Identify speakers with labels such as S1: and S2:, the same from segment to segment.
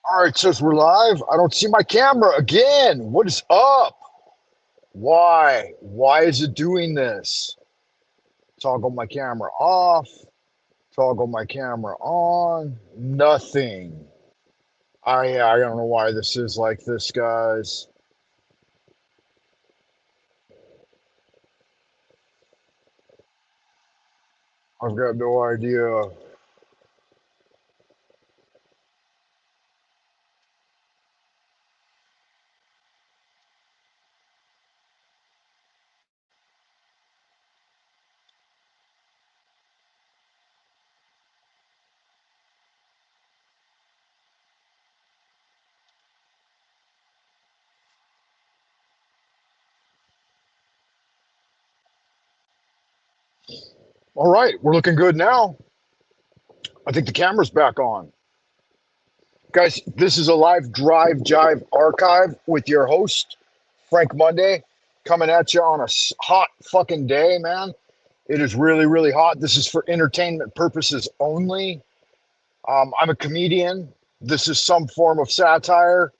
S1: All right, says we're live. I don't see my camera again. What is up? Why? Why is it doing this? Toggle my camera off. Toggle my camera on. Nothing. I don't know why this is like this, guys. I've got no idea. All right, we're looking good now. I think the camera's back on. Guys, this is a live drive jive archive with your host, Frank Monday, coming at you on a hot fucking day, man. It is really, really hot. This is for entertainment purposes only. I'm a comedian. This is some form of satire.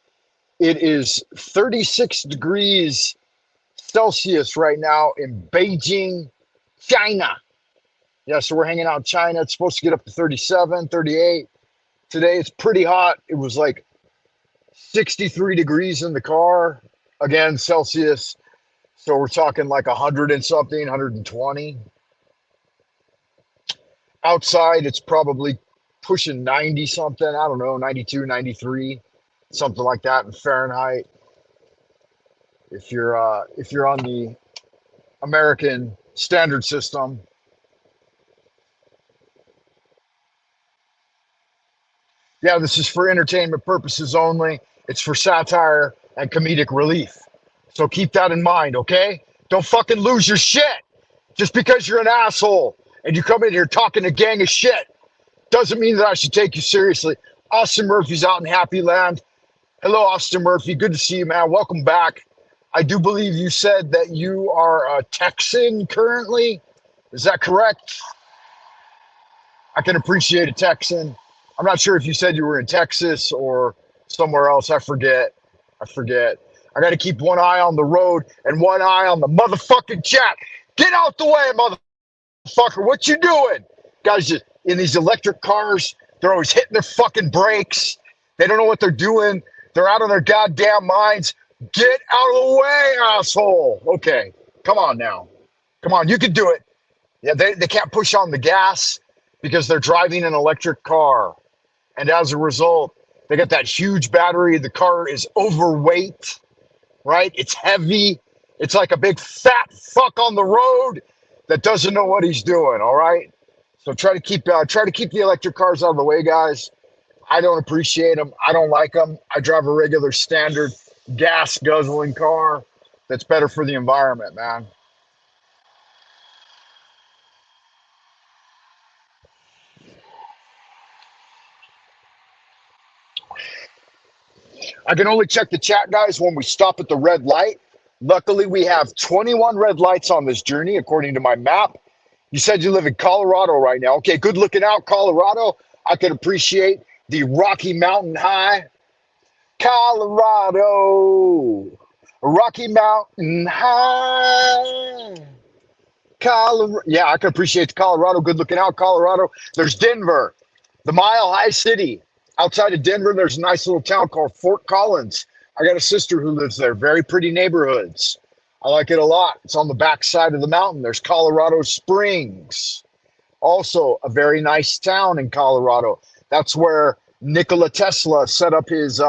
S1: It is 36 degrees Celsius right now in Beijing, China. Yeah, so we're hanging out in China. It's supposed to get up to 37, 38. Today it's pretty hot. It was like 63 degrees in the car. Again, Celsius. So we're talking like 100 and something, 120. Outside, it's probably pushing 90 something. I don't know, 92, 93, something like that in Fahrenheit. If you're on the American standard system. Yeah, this is for entertainment purposes only. It's for satire and comedic relief. So keep that in mind, okay? Don't fucking lose your shit just because you're an asshole and you come in here talking a gang of shit. Doesn't mean that I should take you seriously. Austin Murphy's out in Happy Land. Hello, Austin Murphy. Good to see you, man. Welcome back. I do believe you said that you are a Texan currently. Is that correct? I can appreciate a Texan. I'm not sure if you said you were in Texas or somewhere else. I forget. I forget. I got to keep one eye on the road and one eye on the motherfucking chat. Get out the way, motherfucker. What you doing? Guys, just in these electric cars, they're always hitting their fucking brakes. They don't know what they're doing. They're out of their goddamn minds. Get out of the way, asshole. Okay, come on now. Come on, you can do it. Yeah, they can't push on the gas because they're driving an electric car. And as a result, they got that huge battery. The car is overweight, right? It's heavy. It's like a big fat fuck on the road that doesn't know what he's doing, all right? So try to keep the electric cars out of the way, guys. I don't appreciate them. I don't like them. I drive a regular standard gas guzzling car that's better for the environment, man. I can only check the chat, guys, when we stop at the red light. Luckily, we have 21 red lights on this journey, according to my map. You said you live in Colorado right now. Okay, good looking out, Colorado. I can appreciate the Rocky Mountain High. Colorado, Rocky Mountain High. Colorado. Yeah, I can appreciate Colorado. Good looking out, Colorado. There's Denver, the Mile High City. Outside of Denver, there's a nice little town called Fort Collins. I got a sister who lives there. Very pretty neighborhoods. I like it a lot. It's on the back side of the mountain. There's Colorado Springs. Also, a very nice town in Colorado. That's where Nikola Tesla set up his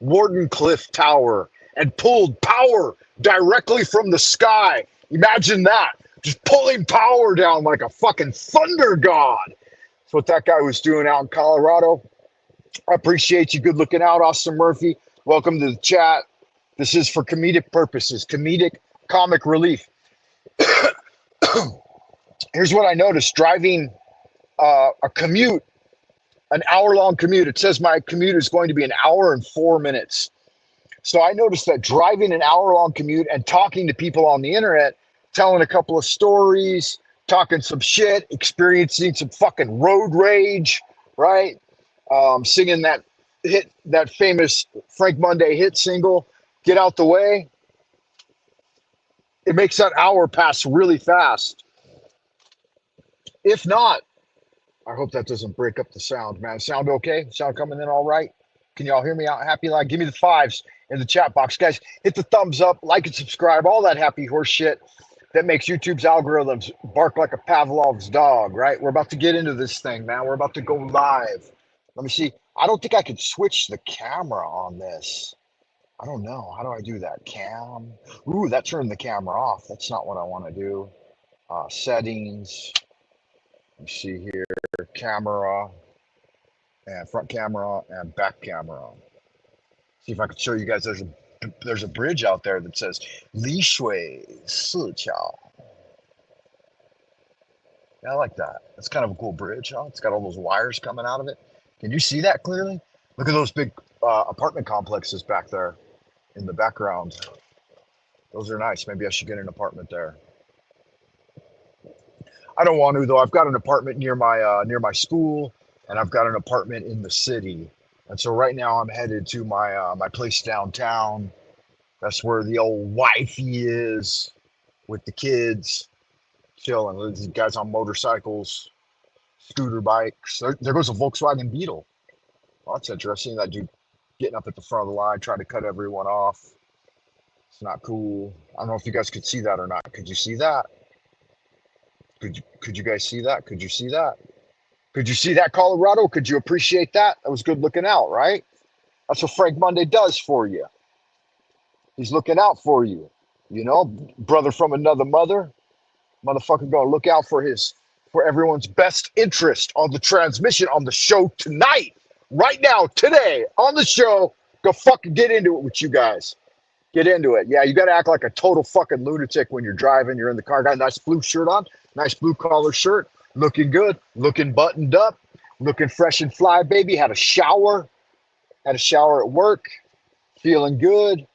S1: Wardenclyffe Tower and pulled power directly from the sky. Imagine that. Just pulling power down like a fucking thunder god. That's what that guy was doing out in Colorado. I appreciate you. Good looking out, Austin Murphy. Welcome to the chat. This is for comedic purposes, comedic comic relief. Here's what I noticed driving a commute, an hour-long commute. It says my commute is going to be an hour and 4 minutes. So I noticed that driving an hour-long commute and talking to people on the internet, telling a couple of stories, talking some shit, experiencing some fucking road rage, right? Singing that hit that famous Frank Monday hit single, Get Out the Way, it makes that hour pass really fast. If not, I hope that doesn't break up the sound, man. Sound okay? Sound coming in all right? Can y'all hear me out happy? Like, give me the fives in the chat box. Guys, hit the thumbs up, like and subscribe, all that happy horse shit that makes YouTube's algorithms bark like a Pavlov's dog, right? We're about to get into this thing, man. We're about to go live. Let me see. I don't think I could switch the camera on this. I don't know. How do I do that? Cam. Ooh, that turned the camera off. That's not what I want to do. Settings. Let me see here. Camera and front camera and back camera. See if I can show you guys. There's a bridge out there that says Li Shui Si Qiao. Yeah, I like that. That's kind of a cool bridge, huh? It's got all those wires coming out of it. Can you see that clearly? Look at those big apartment complexes back there in the background. Those are nice. Maybe I should get an apartment there. I don't want to though. I've got an apartment near my school, and I've got an apartment in the city. And so right now I'm headed to my place downtown. That's where the old wifey is with the kids chilling. These guys on motorcycles, scooter bikes. There goes a Volkswagen Beetle. Well, that's interesting. That dude getting up at the front of the line, trying to cut everyone off. It's not cool. I don't know if you guys could see that or not. Could you see that? Could you guys see that? Could you see that? Could you see that, Colorado? Could you appreciate that? That was good looking out, right? That's what Frank Monday does for you. He's looking out for you. You know, brother from another mother. Motherfucker gonna look out for everyone's best interest on the transmission on the show tonight. Right now, today, on the show. Go fucking get into it with you guys. Get into it. Yeah, you got to act like a total fucking lunatic when you're driving. You're in the car. Got a nice blue shirt on, nice blue collar shirt, looking good, looking buttoned up, looking fresh and fly, baby. Had a shower at work, feeling good,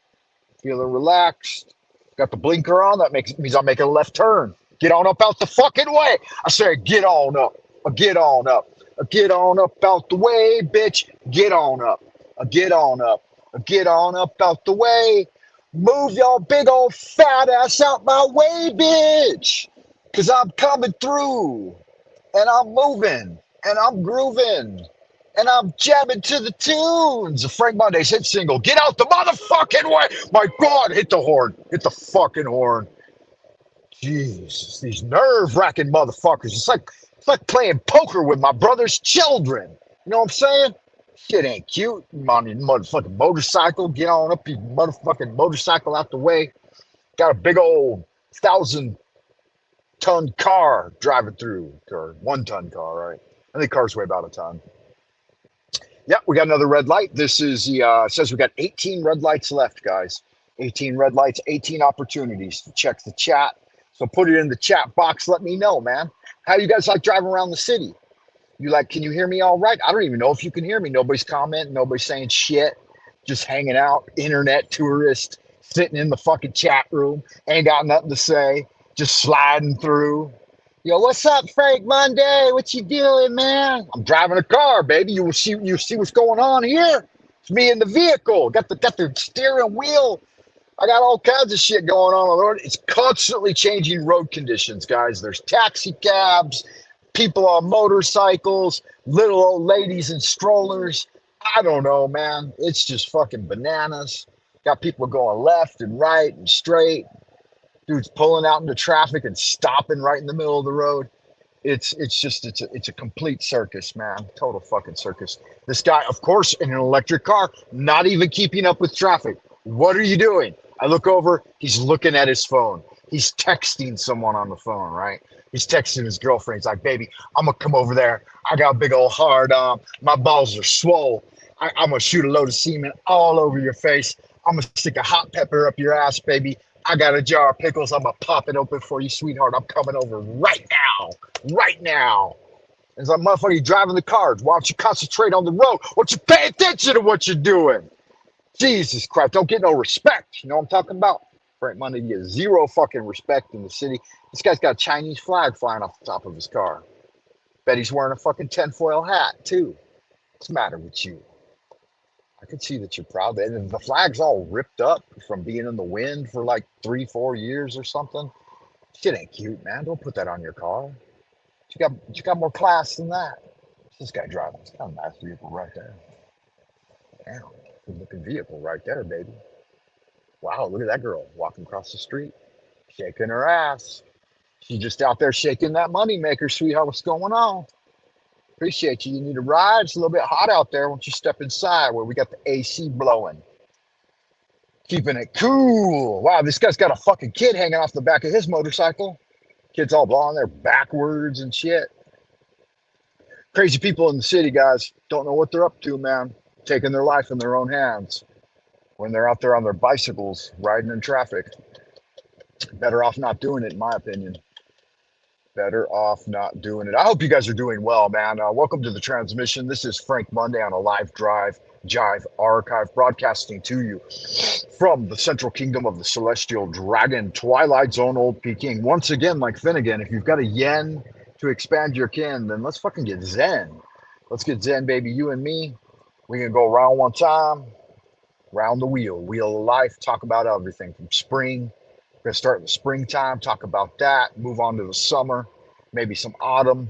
S1: feeling relaxed. Got the blinker on. That means I'm making a left turn. Get on up out the fucking way. I say, get on up. Get on up. Get on up out the way, bitch. Get on up. Get on up. Get on up out the way. Move your big old fat ass out my way, bitch. Cause I'm coming through. And I'm moving. And I'm grooving. And I'm jamming to the tunes of Frank Monday's hit single. Get out the motherfucking way. My God, hit the horn. Hit the fucking horn. Jesus, these nerve-wracking motherfuckers. It's like playing poker with my brother's children. You know what I'm saying? Shit ain't cute. You on your motherfucking motorcycle. Get on up your motherfucking motorcycle out the way. Got a big old 1,000-ton car driving through. Or 1-ton car, right? I think cars weigh about a ton. Yeah, we got another red light. This is the says we got 18 red lights left, guys. 18 red lights, 18 opportunities to check the chat. So put it in the chat box. Let me know, man. How you guys like driving around the city? You like, can you hear me all right? I don't even know if you can hear me. Nobody's commenting. Nobody's saying shit. Just hanging out. Internet tourist. Sitting in the fucking chat room. Ain't got nothing to say. Just sliding through. Yo, what's up, Frank Monday? What you doing, man? I'm driving a car, baby. You see what's going on here? It's me in the vehicle. Got the steering wheel. I got all kinds of shit going on the road. It's constantly changing road conditions, guys. There's taxi cabs, people on motorcycles, little old ladies in strollers. I don't know, man. It's just fucking bananas. Got people going left and right and straight. Dudes pulling out into traffic and stopping right in the middle of the road. It's a complete circus, man. Total fucking circus. This guy, of course, in an electric car, not even keeping up with traffic. What are you doing? I look over, he's looking at his phone. He's texting someone on the phone, right? He's texting his girlfriend. He's like, baby, I'm going to come over there. I got a big old hard on. My balls are swole. I'm going to shoot a load of semen all over your face. I'm going to stick a hot pepper up your ass, baby. I got a jar of pickles. I'm going to pop it open for you, sweetheart. I'm coming over right now. Right now. It's like, motherfucker, you driving the cars. Why don't you concentrate on the road? Why don't you pay attention to what you're doing? Jesus Christ, don't get no respect. You know what I'm talking about? Frank Monday gets zero fucking respect in the city. This guy's got a Chinese flag flying off the top of his car. Bet he's wearing a fucking tinfoil hat, too. What's the matter with you? could see that you're proud of it. And the flag's all ripped up from being in the wind for like 3-4 years or something. Shit ain't cute, man. Don't put that on your car. You got more class than that. This guy driving. It's got a nice vehicle right there. Damn, good looking vehicle right there, baby. Wow, look at that girl walking across the street, shaking her ass. She's just out there shaking that money maker, sweetheart. What's going on? Appreciate you. You need a ride? It's a little bit hot out there. Why don't you step inside where we got the AC blowing? Keeping it cool. Wow, this guy's got a fucking kid hanging off the back of his motorcycle. Kid's all blowing there backwards and shit. Crazy people in the city, guys. Don't know what they're up to, man. Taking their life in their own hands when they're out there on their bicycles riding in traffic. Better off not doing it, in my opinion. Better off not doing it. I hope you guys are doing well, man. Welcome to the transmission. This is Frank Monday on a live drive, Jive archive, broadcasting to you from the central kingdom of the celestial dragon, Twilight Zone Old Peking. Once again, like Finnegan, if you've got a yen to expand your kin, then let's fucking get zen. Let's get zen, baby. You and me, we can go around one time, round the wheel of life, talk about everything from spring. We're going to start in the springtime, talk about that, move on to the summer, maybe some autumn.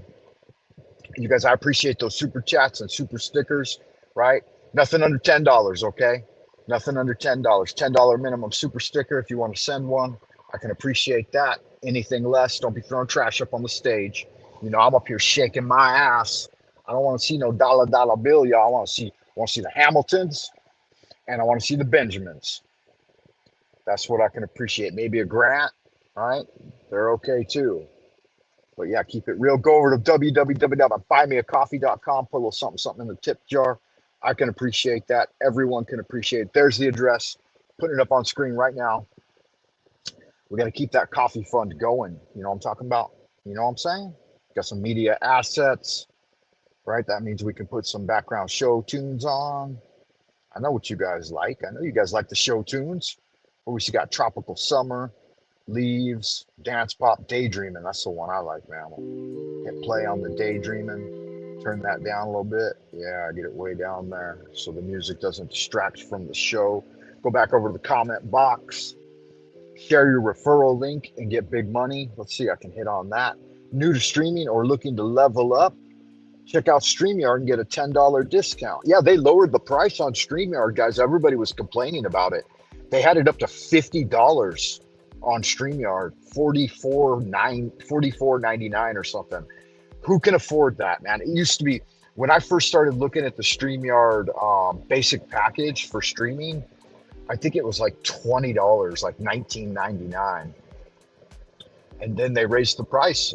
S1: You guys, I appreciate those super chats and super stickers, right? Nothing under $10, okay? Nothing under $10. $10 minimum super sticker if you want to send one. I can appreciate that. Anything less, don't be throwing trash up on the stage. You know, I'm up here shaking my ass. I don't want to see no dollar bill, y'all. I want to see the Hamiltons, and I want to see the Benjamins. That's what I can appreciate. Maybe a grant, right? They're okay too. But yeah, keep it real. Go over to www.buymeacoffee.com. Put a little something in the tip jar. I can appreciate that. Everyone can appreciate it. There's the address. Putting it up on screen right now. We're going to keep that coffee fund going. You know what I'm talking about? You know what I'm saying? Got some media assets, right? That means we can put some background show tunes on. I know what you guys like. I know you guys like the show tunes. We got Tropical Summer, Leaves, Dance Pop, Daydreaming. That's the one I like, man. Hit play on the Daydreaming. Turn that down a little bit. Yeah, get it way down there so the music doesn't distract from the show. Go back over to the comment box. Share your referral link and get big money. Let's see, I can hit on that. New to streaming or looking to level up? Check out StreamYard and get a $10 discount. Yeah, they lowered the price on StreamYard, guys. Everybody was complaining about it. They had it up to $50 on StreamYard, $44.99 or something. Who can afford that, man? It used to be, when I first started looking at the StreamYard basic package for streaming, I think it was like $20, like $19.99. And then they raised the price.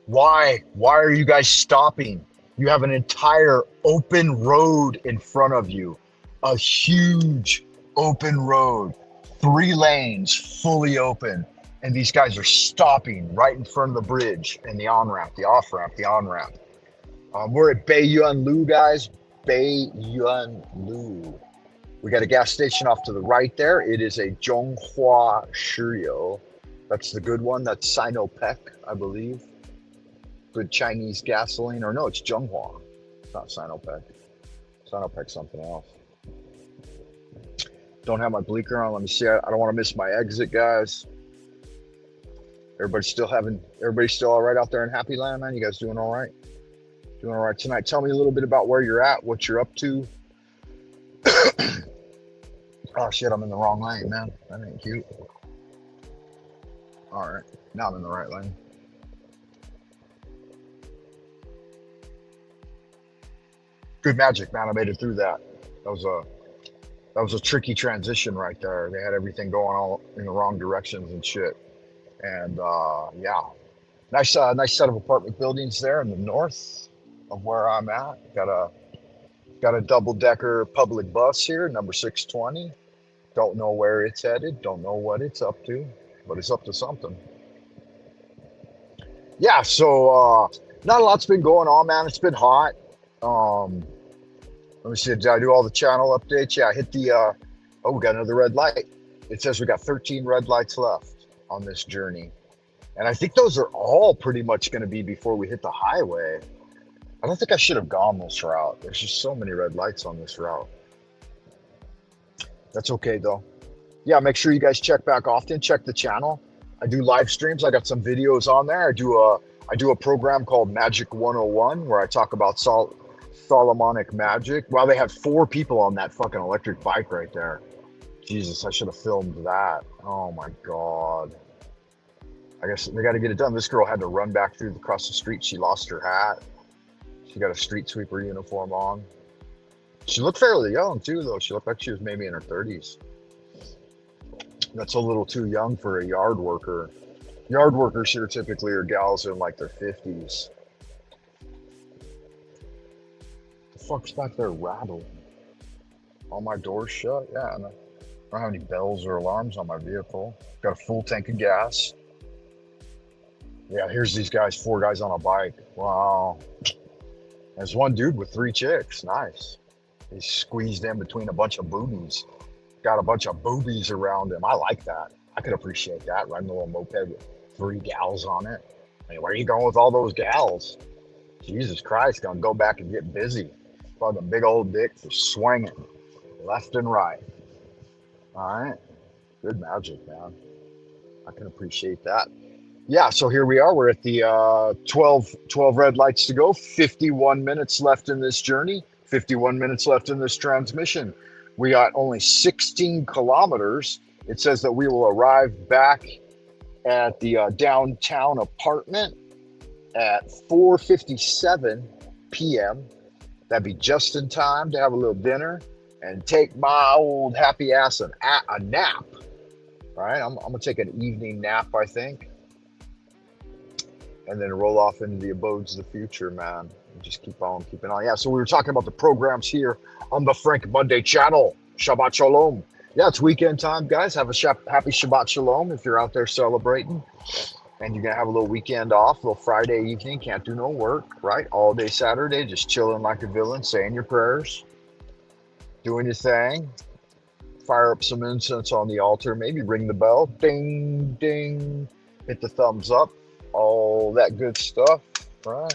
S1: Why? Why are you guys stopping? You have an entire open road in front of you, a huge open road, 3 lanes, fully open. And these guys are stopping right in front of the bridge and the on-ramp, the off-ramp, the on-ramp. We're at Baiyuan Lu, guys. Baiyuan Lu. We got a gas station off to the right there. It is a Zhonghua Shiyo. That's the good one. That's Sinopec, I believe. Good Chinese gasoline. Or no, it's Zhonghua. It's not Sinopec. Sinopec's something else. Don't have my bleaker on. Let me see. I don't want to miss my exit, guys. Everybody's still all right out there in Happy Land, man? You guys doing all right? Doing all right tonight. Tell me a little bit about where you're at, what you're up to. Oh, shit, I'm in the wrong lane, man. That ain't cute. All right. Now I'm in the right lane. Good magic, man. I made it through that. That was a tricky transition right there. They had everything going all in the wrong directions and shit. And yeah, nice set of apartment buildings there in the north of where I'm at. Got a double-decker public bus here, number 620. Don't know where it's headed. Don't know what it's up to, but it's up to something. Yeah, so not a lot's been going on, man. It's been hot. Let me see, did I do all the channel updates? Yeah, I hit the, oh, we got another red light. It says we got 13 red lights left on this journey. And I think those are all pretty much going to be before we hit the highway. I don't think I should have gone this route. There's just so many red lights on this route. That's okay though. Yeah, make sure you guys check back often. Check the channel. I do live streams. I got some videos on there. I do a program called Magic 101 where I talk about Solomonic magic. Wow, they had 4 people on that fucking electric bike right there. Jesus, I should have filmed that. Oh my God. I guess they got to get it done. This girl had to run back through across the street. She lost her hat. She got a street sweeper uniform on. She looked fairly young too, though. She looked like she was maybe in her 30s. That's a little too young for a yard worker. Yard workers here typically are gals in like their 50s. The fuck's back there rattling? All my doors shut? Yeah, and I don't have any bells or alarms on my vehicle. Got a full tank of gas. Yeah, here's these guys, 4 guys on a bike. Wow. There's one dude with 3 chicks. Nice. He's squeezed in between a bunch of boobies. Got a bunch of boobies around him. I like that. I could appreciate that. Riding a little moped with 3 gals on it. I mean, where are you going with all those gals? Jesus Christ, gonna go back and get busy. Fucking big old dick for swinging left and right. All right. Good magic, man. I can appreciate that. Yeah, so here we are. We're at the 12 red lights to go. 51 minutes left in this journey. 51 minutes left in this transmission. We got only 16 kilometers. It says that we will arrive back at the downtown apartment at 4:57 p.m. That'd be just in time to have a little dinner and take my old happy ass a nap. All right, I'm gonna take an evening nap, I think, and then roll off into the abodes of the future, man. Just keep on keeping on. Yeah, so we were talking about the programs here on the Frank Monday channel. Shabbat Shalom. Yeah, it's weekend time, guys. Have a happy Shabbat Shalom if you're out there celebrating. And you're going to have a little weekend off, a little Friday evening. Can't do no work, right? All day Saturday, just chilling like a villain, saying your prayers, doing your thing. Fire up some incense on the altar. Maybe ring the bell. Ding, ding. Hit the thumbs up. All that good stuff, right?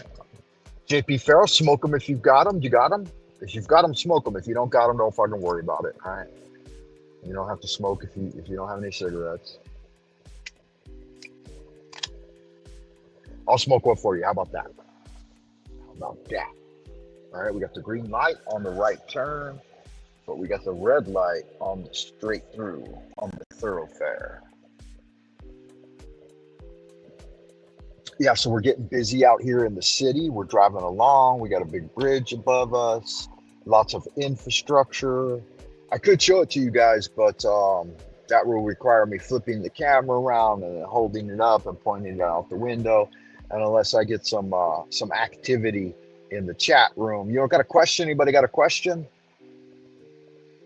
S1: JP Farrell, smoke them if you've got them. You got them? If you've got them, smoke them. If you don't got them, don't fucking worry about it, all right? You don't have to smoke if you don't have any cigarettes. I'll smoke one for you. How about that? How about that? All right, we got the green light on the right turn, but we got the red light on the straight through, on the thoroughfare. Yeah, so we're getting busy out here in the city. We're driving along. We got a big bridge above us, lots of infrastructure. I could show it to you guys, but that will require me flipping the camera around and holding it up and pointing it out the window. And unless I get some activity in the chat room. You don't got a question? Anybody got a question?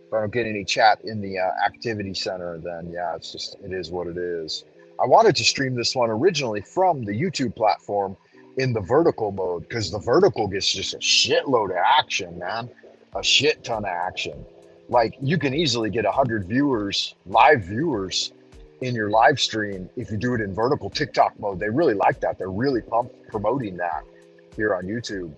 S1: If I don't get any chat in the activity center, then yeah, it is what it is. I wanted to stream this one originally from the YouTube platform in the vertical mode, because the vertical gets just a shitload of action, man. A shit ton of action. Like, you can easily get 100 viewers, live viewers, in your live stream if you do it in vertical TikTok mode. They really like that. They're really promoting that here on YouTube.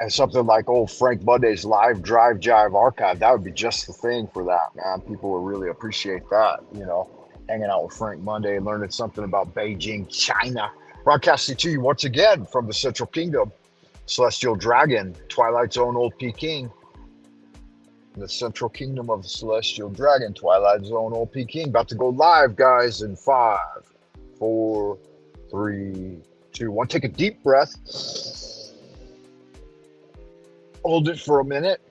S1: And something like old Frank Monday's live drive jive archive, that would be just the thing for that, man. People will really appreciate that, you know, hanging out with Frank Monday, learning something about Beijing, China. Broadcasting to you once again from the Central Kingdom, Celestial Dragon, Twilight Zone, Old Peking. The Central Kingdom of the Celestial Dragon, Twilight Zone, Old Peking. About to go live, guys, in 5, 4, 3, 2, 1. Take a deep breath. Hold it for a minute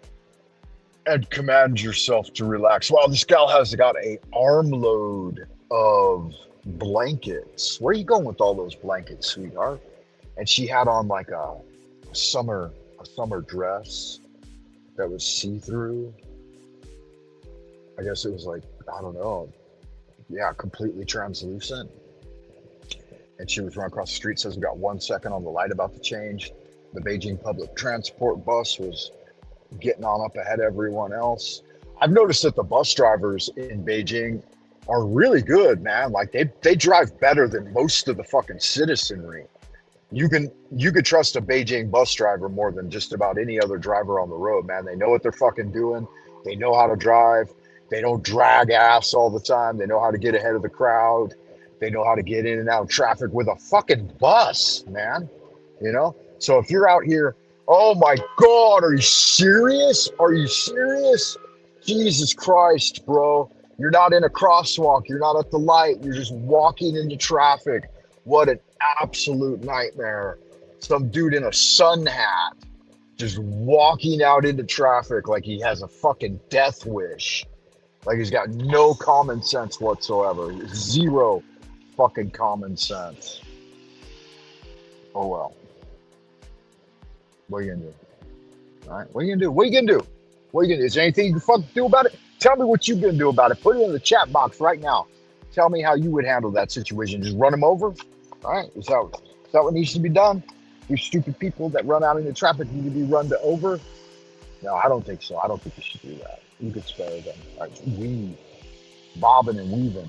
S1: and command yourself to relax. Wow, this gal has got a armload of blankets. Where are you going with all those blankets, sweetheart? And she had on like a summer dress that was see-through. I guess it was like, I don't know. Yeah, completely translucent. And she was running across the street. Says we got 1 second on the light, about to change. The Beijing public transport bus was getting on up ahead of everyone else. I've noticed that the bus drivers in Beijing are really good, man. Like they drive better than most of the fucking citizenry. You could trust a Beijing bus driver more than just about any other driver on the road, man. They know what they're fucking doing. They know how to drive. They don't drag ass all the time. They know how to get ahead of the crowd. They know how to get in and out of traffic with a fucking bus, man. You know? So if you're out here, oh my God, are you serious? Are you serious? Jesus Christ, bro. You're not in a crosswalk. You're not at the light. You're just walking into traffic. What an absolute nightmare. Some dude in a sun hat just walking out into traffic like he has a fucking death wish. Like he's got no common sense whatsoever. Zero fucking common sense. Oh well. What are you gonna do? All right. What are you gonna do? What are you gonna do? What are you gonna do? Is there anything you can fucking do about it? Tell me what you're gonna do about it. Put it in the chat box right now. Tell me how you would handle that situation. Just run them over? All right. Is that what needs to be done? You stupid people that run out into traffic need to be run over? No, I don't think so. I don't think you should do that. You could spare them. All right. Weave. Bobbing and weaving.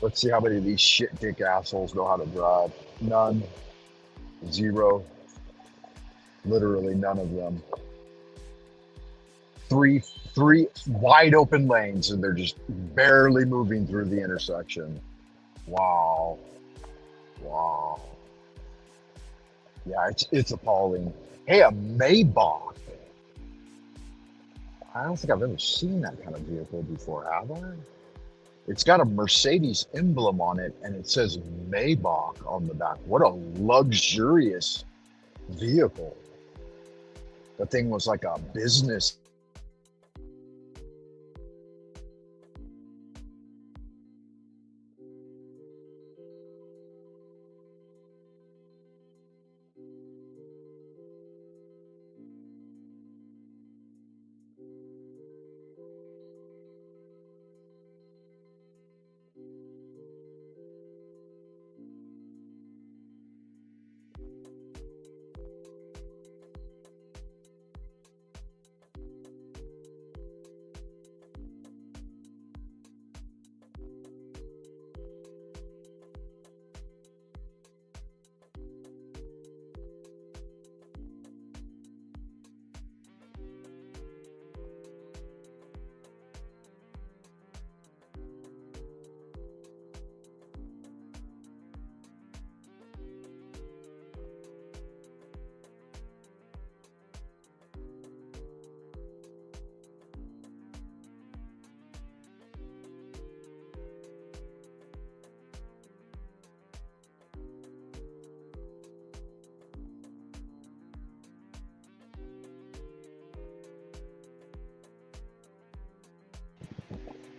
S1: Let's see how many of these shit dick assholes know how to drive. None. Zero. Literally none of them. Three wide open lanes and they're just barely moving through the intersection. Wow. Wow. Yeah, it's appalling. Hey, a Maybach. I don't think I've ever seen that kind of vehicle before, have I? It's got a Mercedes emblem on it and it says Maybach on the back. What a luxurious vehicle. The thing was like a business.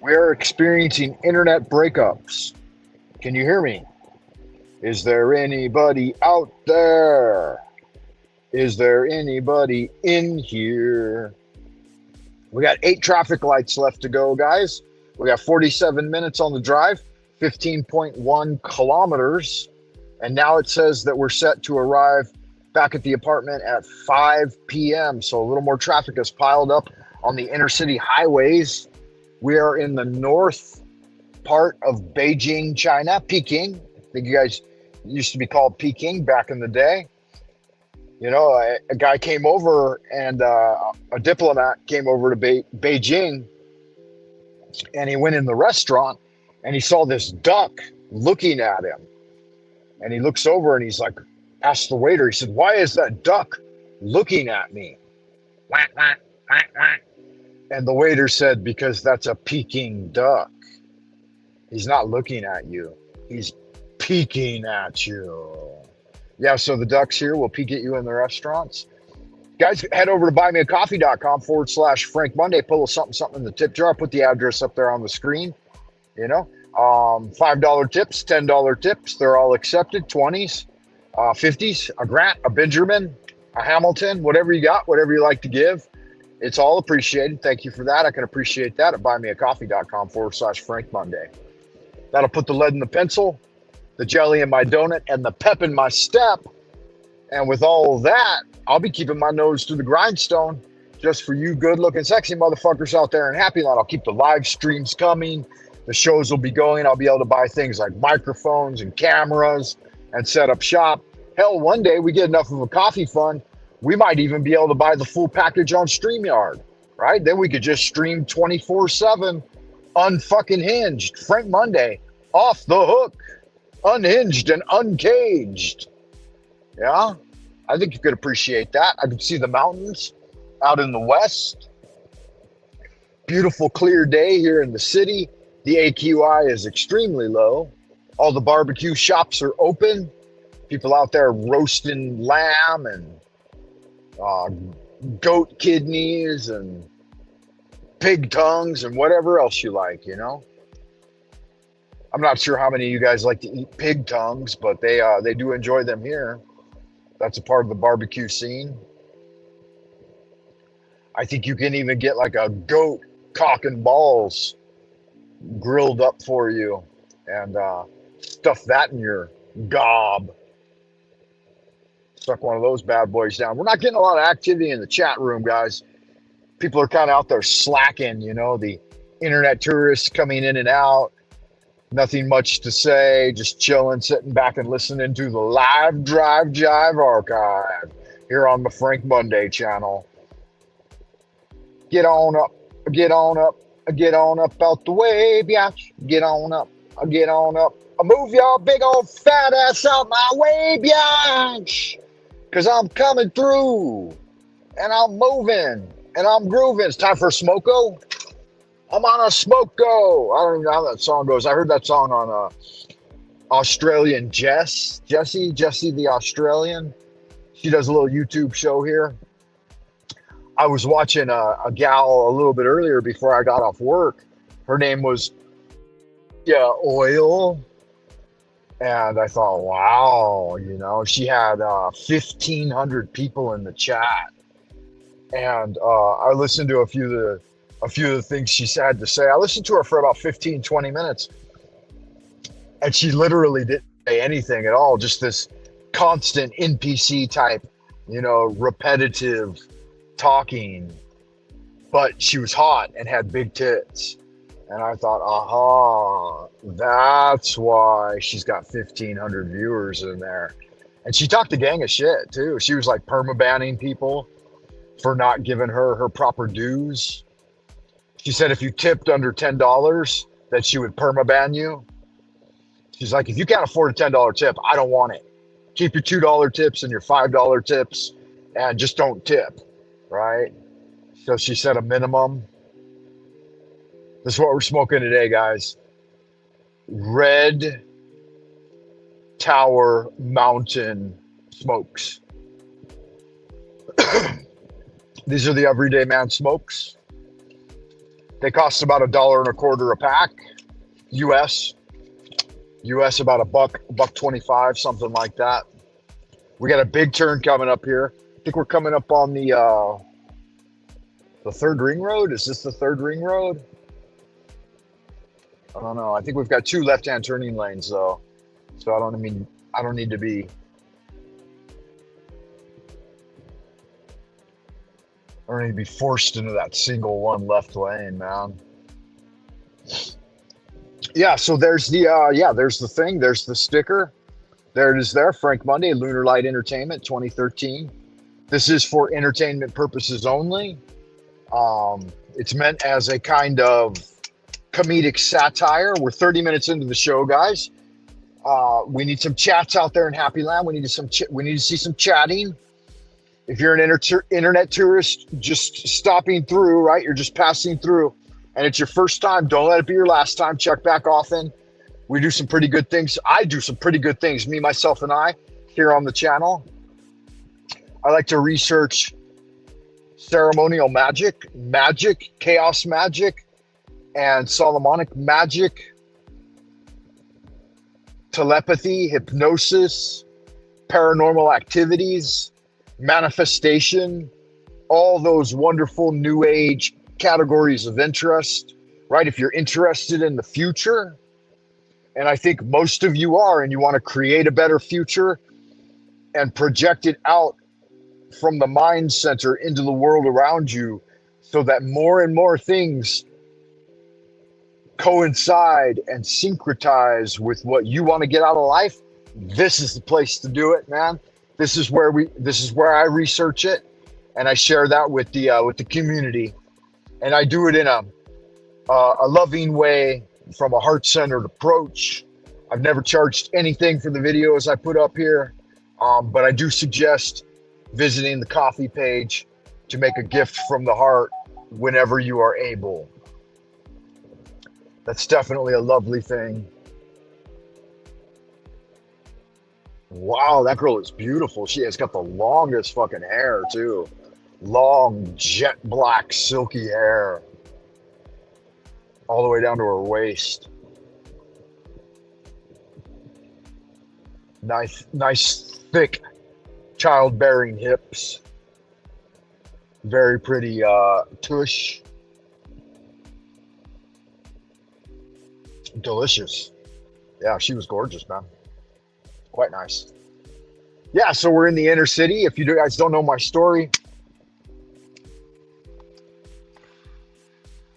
S1: We are experiencing internet breakups. Can you hear me? Is there anybody out there? Is there anybody in here? We got 8 traffic lights left to go, guys. We got 47 minutes on the drive, 15.1 kilometers. And now it says that we're set to arrive back at the apartment at 5 p.m. So a little more traffic has piled up on the intercity highways. We are in the north part of Beijing, China, Peking. I think you guys used to be called Peking back in the day. You know, a guy came over and a diplomat came over to Beijing and he went in the restaurant and he saw this duck looking at him. And he looks over and he's like, asked the waiter, he said, "Why is that duck looking at me?" Quack, quack, quack, quack. And the waiter said, "Because that's a Peking duck. He's not looking at you. He's peeking at you." Yeah, so the ducks here will peek at you in the restaurants. Guys, head over to buymeacoffee.com/Frank Monday. Pull something in the tip jar. Put the address up there on the screen. You know, $5 tips, $10 tips. They're all accepted. 20s, 50s, a Grant, a Benjamin, a Hamilton, whatever you got, whatever you like to give. It's all appreciated. Thank you for that. I can appreciate that at buymeacoffee.com/Frank Monday. That'll put the lead in the pencil, the jelly in my donut, and the pep in my step. And with all of that, I'll be keeping my nose to the grindstone just for you good-looking, sexy motherfuckers out there in Happy Land. I'll keep the live streams coming. The shows will be going. I'll be able to buy things like microphones and cameras and set up shop. Hell, one day we get enough of a coffee fund, we might even be able to buy the full package on StreamYard, right? Then we could just stream 24/7, unfucking hinged. Frank Monday, off the hook, unhinged and uncaged. Yeah, I think you could appreciate that. I could see the mountains out in the west. Beautiful clear day here in the city. The AQI is extremely low. All the barbecue shops are open. People out there roasting lamb and goat kidneys and pig tongues and whatever else you like, you know. I'm not sure how many of you guys like to eat pig tongues, but they do enjoy them here. That's a part of the barbecue scene. I think you can even get like a goat cock and balls grilled up for you and stuff that in your gob. Stuck one of those bad boys down. We're not getting a lot of activity in the chat room, guys. People are kind of out there slacking, you know, the internet tourists coming in and out. Nothing much to say, just chilling, sitting back and listening to the live Drive Jive archive here on the Frank Monday channel. Get on up, get on up, get on up out the way, biatch. Get on up, get on up. Move your big old fat ass out my way, biatch. Because I'm coming through, and I'm moving, and I'm grooving. It's time for a smoko. I'm on a smoko. I don't even know how that song goes. I heard that song on Australian Jessie the Australian. She does a little YouTube show here. I was watching a gal a little bit earlier before I got off work. Her name was Oil. And I thought, wow, you know, she had 1,500 people in the chat. And I listened to a few of the things she had to say. I listened to her for about 15, 20 minutes. And she literally didn't say anything at all. Just this constant NPC type, you know, repetitive talking. But she was hot and had big tits. And I thought, aha, that's why she's got 1,500 viewers in there. And she talked a gang of shit, too. She was like permabanning people for not giving her proper dues. She said if you tipped under $10, that she would permaban you. She's like, if you can't afford a $10 tip, I don't want it. Keep your $2 tips and your $5 tips and just don't tip, right? So she said a minimum. This is what we're smoking today, guys. Red Tower Mountain smokes. These are the Everyday Man smokes. They cost about $1.25 a pack. US about $1.25, something like that. We got a big turn coming up here. I think we're coming up on the third ring road. Is this the third ring road? I don't know. I think we've got 2 left-hand turning lanes though. So I don't need to be forced into that single one left lane, man. Yeah, so there's the thing, there's the sticker. There it is there, Frank Monday, Lunar Light Entertainment 2013. This is for entertainment purposes only. It's meant as a kind of comedic satire. We're 30 minutes into the show, guys. We need some chats out there in Happy Land. We need to see some chatting. If you're an internet tourist just stopping through, right? You're just passing through and it's your first time. Don't let it be your last time. Check back often. We do some pretty good things. I do some pretty good things, me, myself, and I, here on the channel. I like to research ceremonial magic, chaos magic, and Solomonic magic, telepathy, hypnosis, paranormal activities, manifestation, all those wonderful new age categories of interest, right? If you're interested in the future, and I think most of you are, and you want to create a better future and project it out from the mind center into the world around you so that more and more things coincide and syncretize with what you want to get out of life, this is the place to do it, man. This is where I research it, and I share that with the community, and I do it in a loving way, from a heart-centered approach. I've never charged anything for the videos I put up here, but I do suggest visiting the coffee page to make a gift from the heart whenever you are able. That's definitely a lovely thing. Wow, that girl is beautiful. She has got the longest fucking hair too. Long, jet black, silky hair. All the way down to her waist. Nice, thick, childbearing hips. Very pretty tush. Delicious. Yeah, she was gorgeous, man. Quite nice. Yeah, so we're in the inner city. If you guys don't know my story,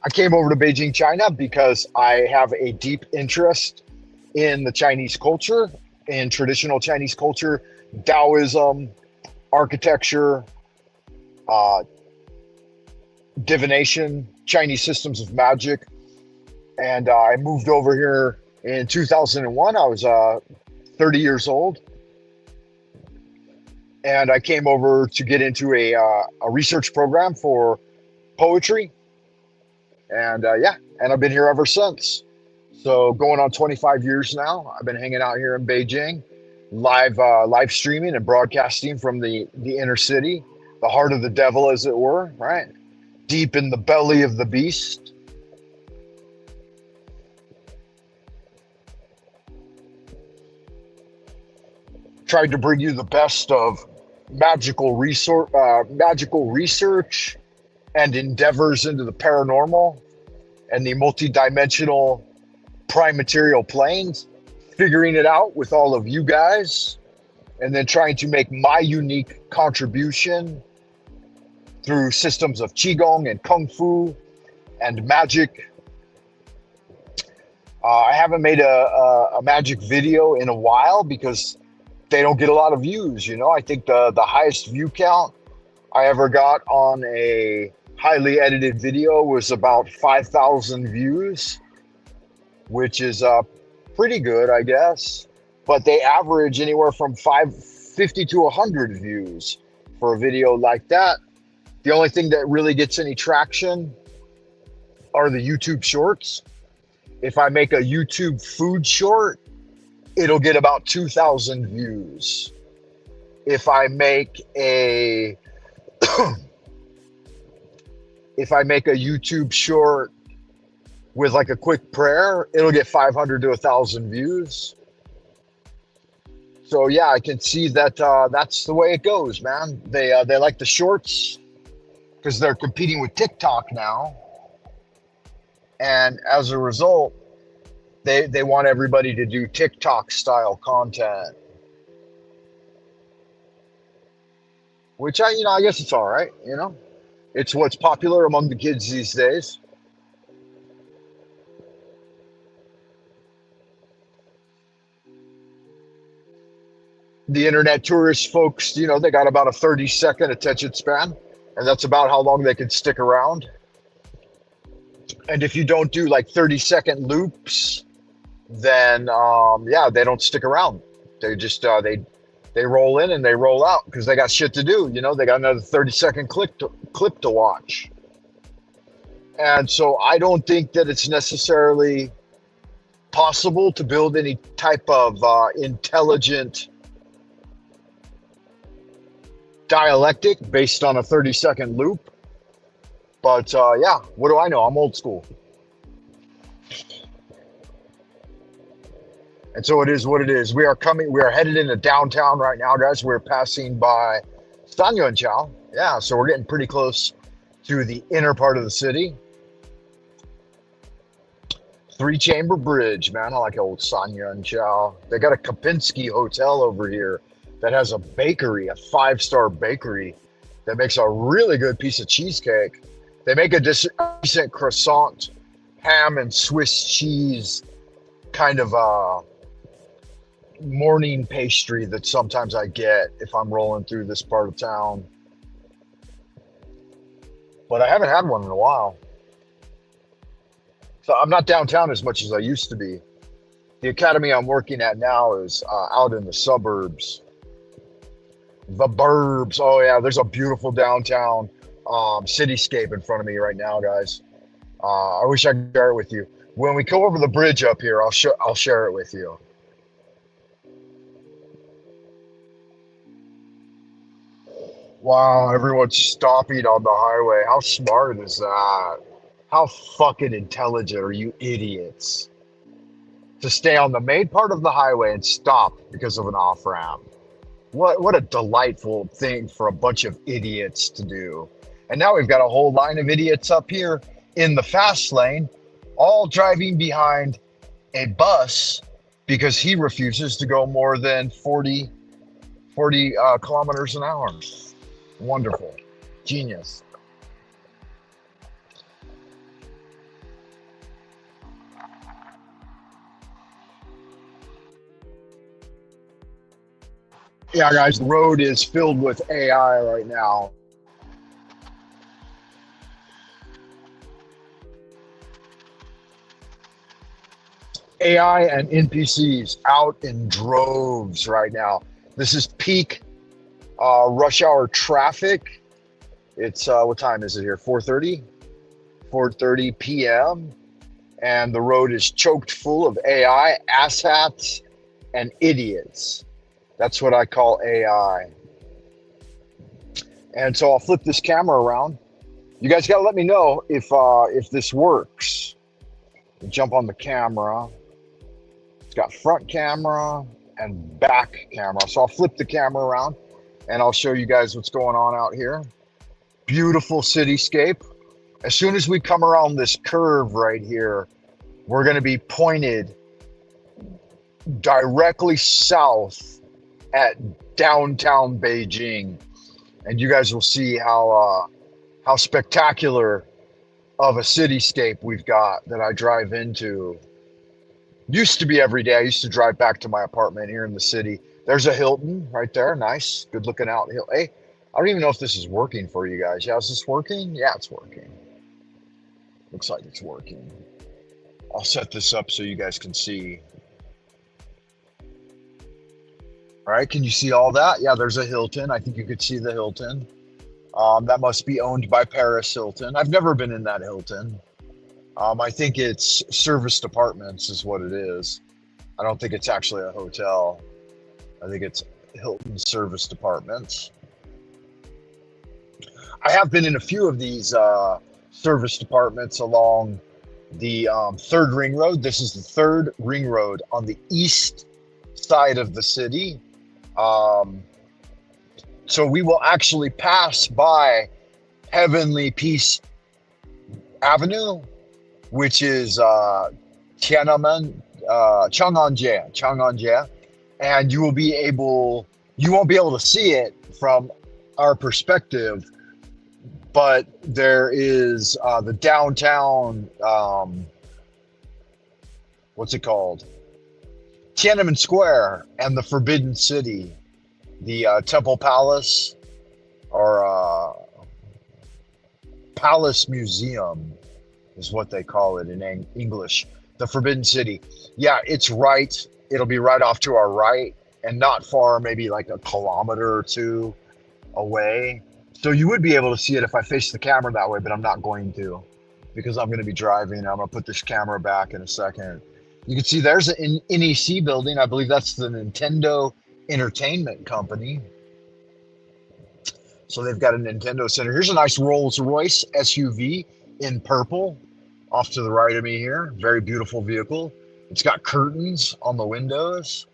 S1: I came over to Beijing, China, because I have a deep interest in the Chinese culture, in traditional Chinese culture, Taoism, architecture, divination, Chinese systems of magic. And I moved over here in 2001. I was 30 years old. And I came over to get into a research program for poetry. And and I've been here ever since. So going on 25 years now. I've been hanging out here in Beijing, live streaming and broadcasting from the inner city, the heart of the devil, as it were, right? Deep in the belly of the beast. Tried to bring you the best of magical research and endeavors into the paranormal and the multidimensional prime material planes, figuring it out with all of you guys, and then trying to make my unique contribution through systems of Qigong and Kung Fu and magic. I haven't made a magic video in a while because they don't get a lot of views, you know. I think the highest view count I ever got on a highly edited video was about 5,000 views, which is pretty good, I guess. But they average anywhere from 50 to 100 views for a video like that. The only thing that really gets any traction are the YouTube shorts. If I make a YouTube food short, it'll get about 2,000 views. If I make a YouTube short with like a quick prayer, it'll get 500 to 1,000 views. So yeah, I can see that that's the way it goes, man. They like the shorts because they're competing with TikTok now, and as a result, they want everybody to do TikTok style content, which I guess it's all right. It's what's popular among the kids these days. The internet tourist folks, they got about a 30-second attention span, and that's about how long they can stick around. And if you don't do like 30-second loops, then they don't stick around. They just they roll in and they roll out because they got shit to do. They got another 30-second clip to watch. And so I don't think that it's necessarily possible to build any type of intelligent dialectic based on a 30-second loop. But what do I know? I'm old school. And so it is what it is. We are headed into downtown right now, guys. We're passing by Sanyuanqiao. Yeah, so we're getting pretty close to the inner part of the city. 3-chamber bridge, man. I like old Sanyuanqiao. They got a Kempinski hotel over here that has a bakery, a 5-star bakery that makes a really good piece of cheesecake. They make a decent croissant ham and Swiss cheese kind of morning pastry that sometimes I get if I'm rolling through this part of town. But I haven't had one in a while. So I'm not downtown as much as I used to be. The academy I'm working at now is out in the suburbs. The burbs. Oh yeah, there's a beautiful downtown cityscape in front of me right now, guys. I wish I could share it with you. When we go over the bridge up here, I'll share it with you. Wow, everyone's stopping on the highway. How smart is that? How fucking intelligent are you idiots? To stay on the main part of the highway and stop because of an off-ramp. What a delightful thing for a bunch of idiots to do. And now we've got a whole line of idiots up here in the fast lane, all driving behind a bus because he refuses to go more than 40 kilometers an hour. Wonderful. Genius. Yeah, guys, the road is filled with AI right now. AI and NPCs out in droves right now. This is peak rush hour traffic. It's what time is it here? 4:30? 4:30 p.m. And the road is choked full of AI, asshats, and idiots. That's what I call AI. And so I'll flip this camera around. You guys got to let me know if this works. Jump on the camera. It's got front camera and back camera. So I'll flip the camera around and I'll show you guys what's going on out here. Beautiful cityscape. As soon as we come around this curve right here, we're going to be pointed directly south at downtown Beijing. And you guys will see how spectacular of a cityscape we've got that I drive into. Used to be every day. I used to drive back to my apartment here in the city. There's a Hilton right there. Nice. Good looking out. Hey, I don't even know if this is working for you guys. Yeah, is this working? Yeah, it's working. Looks like it's working. I'll set this up so you guys can see. All right, can you see all that? Yeah, there's a Hilton. I think you could see the Hilton. That must be owned by Paris Hilton. I've never been in that Hilton. I think it's serviced apartments is what it is. I don't think it's actually a hotel. I think it's Hilton serviced apartments. I have been in a few of these serviced apartments along the third ring road. This is the third ring road on the east side of the city. So we will actually pass by Heavenly Peace Avenue, which is Chang'anjie, and you won't be able to see it from our perspective, but there is the downtown, what's it called? Tiananmen Square and the Forbidden City, the Temple Palace or Palace Museum is what they call it in English. The Forbidden City. Yeah, it's right. It'll be right off to our right and not far, maybe like a kilometer or two away. So you would be able to see it if I face the camera that way, but I'm not going to because I'm going to be driving. I'm going to put this camera back in a second. You can see there's an NEC building. I believe that's the Nintendo Entertainment Company. So they've got a Nintendo Center. Here's a nice Rolls-Royce SUV in purple off to the right of me here. Very beautiful vehicle. It's got curtains on the windows.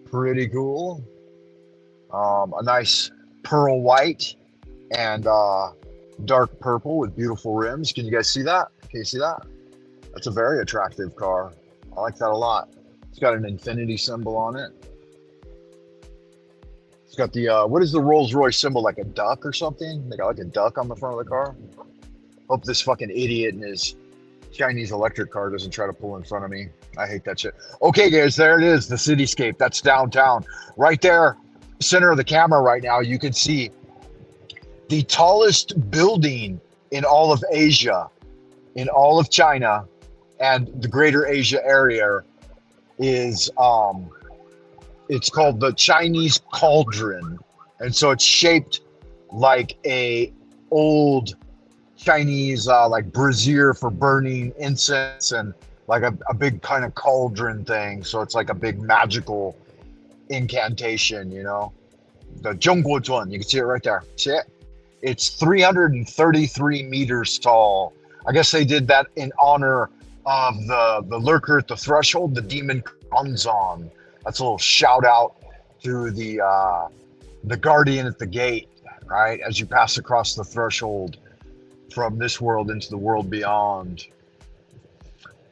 S1: Pretty cool. A nice pearl white and dark purple with beautiful rims. Can you guys see that? Can you see that? That's a very attractive car. I like that a lot. It's got an infinity symbol on it. It's got the, what is the Rolls-Royce symbol? Like a duck or something? They got like a duck on the front of the car. Hope this fucking idiot and his Chinese electric car doesn't try to pull in front of me. I hate that shit. Okay, guys, there it is, the cityscape. That's downtown. Right there, center of the camera right now, you can see the tallest building in all of Asia, in all of China, and the greater Asia area is it's called the Chinese Cauldron. And so it's shaped like a old Chinese like brazier for burning incense, and like a big kind of cauldron thing. So it's like a big magical incantation, you know. The Zhongguozhuan, you can see it right there. See it? It's 333 meters tall. I guess they did that in honor of the lurker at the threshold, the demon Kanzon. That's a little shout out to the guardian at the gate, right? As you pass across the threshold from this world into the world beyond.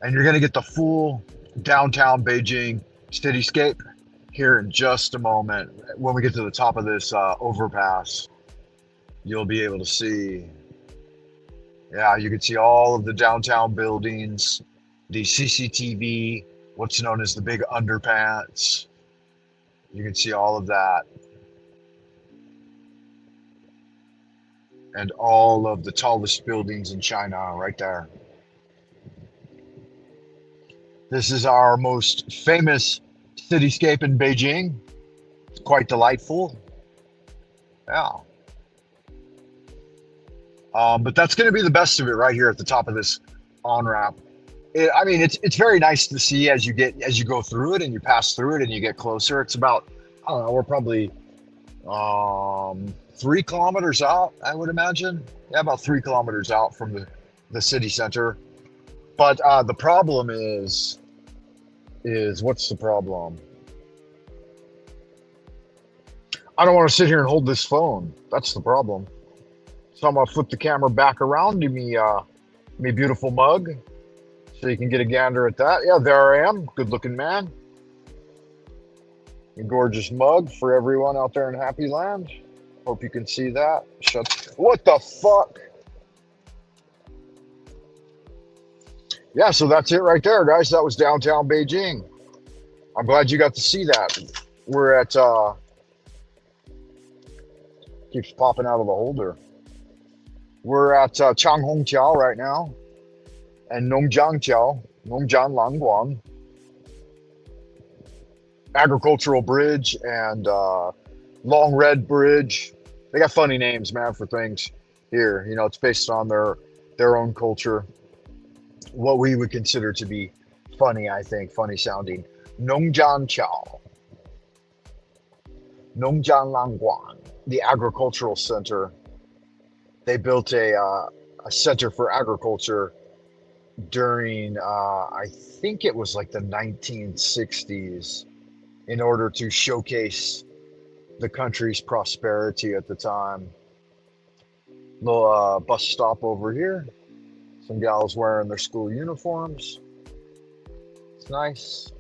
S1: And you're going to get the full downtown Beijing cityscape here in just a moment. When we get to the top of this overpass, you'll be able to see, yeah, you can see all of the downtown buildings, the CCTV, what's known as the big underpants. You can see all of that. And all of the tallest buildings in China right there. This is our most famous cityscape in Beijing. It's quite delightful. Yeah. But that's going to be the best of it right here at the top of this on-ramp. I mean, it's very nice to see as you go through it and you pass through it and you get closer. It's about, I don't know, we're probably 3 kilometers out, I would imagine. Yeah, about 3 kilometers out from the city center. But the problem is what's the problem? I don't want to sit here and hold this phone. That's the problem. So I'm gonna flip the camera back around to me beautiful mug, so you can get a gander at that. Yeah, there I am. Good looking man. A gorgeous mug for everyone out there in Happy Land. Hope you can see that. What the fuck? Yeah, so that's it right there, guys. That was downtown Beijing. I'm glad you got to see that. We're at, keeps popping out of the holder. We're at Changhongqiao right now, and Nongjiangqiao, Nongjiang Agricultural Bridge, and Long Red Bridge. They got funny names, man, for things here. You know, it's based on their own culture. What we would consider to be funny, I think, funny sounding. Nongjiangqiao, Nongjianglangguan, the agricultural center. They built a center for agriculture during, I think it was like the 1960s, in order to showcase the country's prosperity at the time. Little bus stop over here. Some gals wearing their school uniforms. It's nice.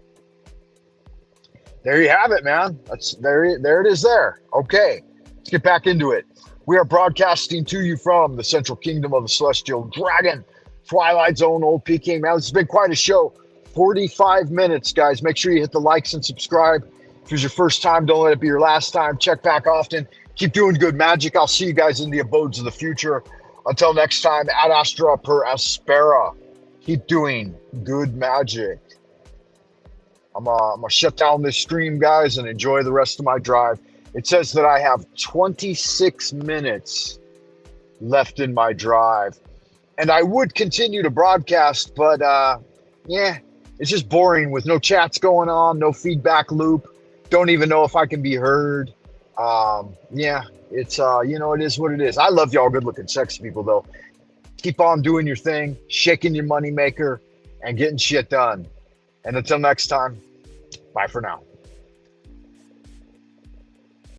S1: There you have it, man. There it is there. Okay, let's get back into it. We are broadcasting to you from the Central Kingdom of the Celestial Dragon, Twilight Zone, Old Peking. Man, this has been quite a show. 45 minutes, guys. Make sure you hit the likes and subscribe. If it's your first time, don't let it be your last time. Check back often. Keep doing good magic. I'll see you guys in the abodes of the future. Until next time, ad astra per aspera. Keep doing good magic. I'm gonna shut down this stream, guys, and enjoy the rest of my drive. It says that I have 26 minutes left in my drive. And I would continue to broadcast, but yeah, it's just boring with no chats going on, no feedback loop. Don't even know if I can be heard. Yeah, it's, you know, it is what it is. I love y'all good looking sexy people, though. Keep on doing your thing, shaking your money maker, and getting shit done. And until next time, bye for now.